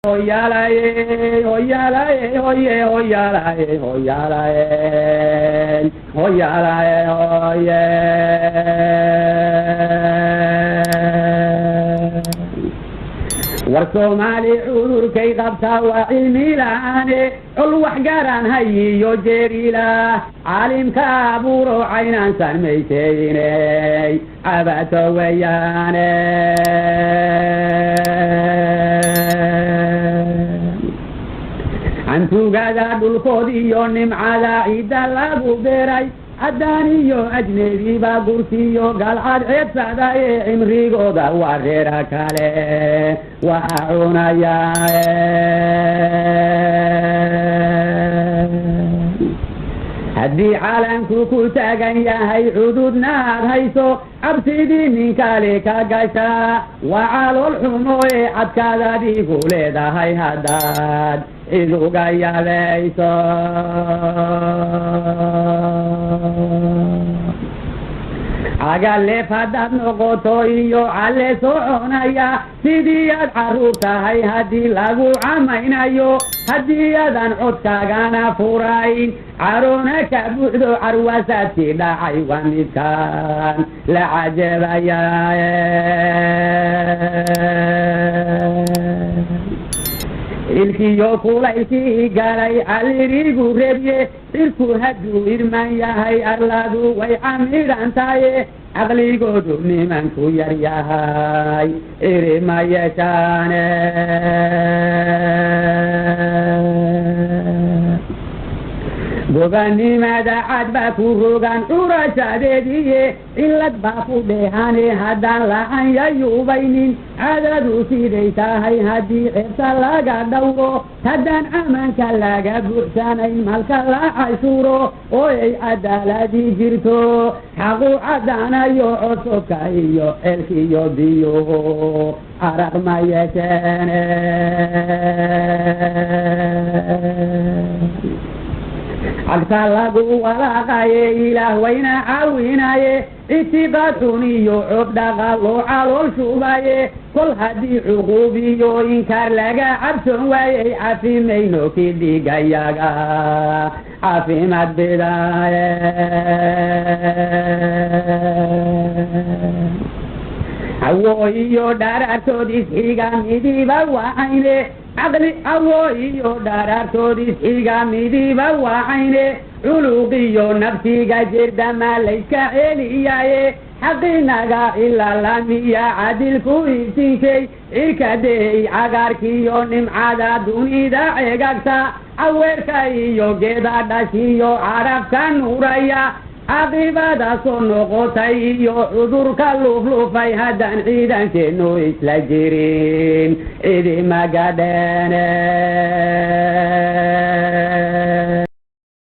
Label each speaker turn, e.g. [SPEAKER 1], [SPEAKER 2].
[SPEAKER 1] Hoyalaye, hoyalaye, hoye, hoyalaye, hoyalaye, hoyalaye, hoye. Warsomali cudurkay qabtaa waa cilmi la'aane col wax gaaraan hayiyo jeerila caalimka abuuro caynaan sanmaysaynay cabato weeyaane antugada dhulkoodiyo nimcada ciidda lagu beeray addaaniyo ajnebiba gursiyo galcad ceedsada ee cimrigooda waa reera kale waxa cunayaa haddii caalamku ku taagan yahay xuduudna aad hayso cabsidii nin kale ka gashaa waa calool xumo ee cadkaad adigu leedahay haddaad cid uga yabayso cagaleef haddaad noqoto iyo calle soconaya sidii aad carruur tahay haddii lagu camaynayo haddii aadan codkaagana furayn caroona ka buuxdo carwaasaadkii dhacay waa midkaan la cajabaya ilkiyo kulaylkii galay calirigu rebye cirku hadduu irman yahay arladu way camidhan taye caqligoodu nimanku yar yahay cirima yeeshaane gobanimada cad baa ku rogan curashadeediye cilad baa ku dheehane haddaan lacanyayubaynin cadadu siday tahay haddii ceebta laga dhowro haddaan camanka laga buuxsanayn malka la cashuuro oo ay cadaaladii jirto xaqu caddaanayo codsobka iyo ceelkiyo biyo caraq ma yeesheene cagta lagu walaaqaye ilaah wayna caawinaye itiqaad xun iyo cod dhaqaaloo calool shubaye kol haddii cuquub iyo inkaar laga cabson waayey cafimayno kii dhigayaga caafimaad bidaaye awo iyo dharaartood isxiga midiba wacayne caqli awo iyo dharaartood isxiga midiba wacayne culuqiyo nafsiga jirdama layska celiyaye xaqinaga ilalamiya cadilku ibsinkay cirkadeey cagaarkiyo nimcada dunida ceegagta caweerka iyo geeda dhashiyo carabka nuuraya caaqibada soo noqotay iyo cudurka luufluufay haddaan ciidankeenu isla jirin cidi magadheene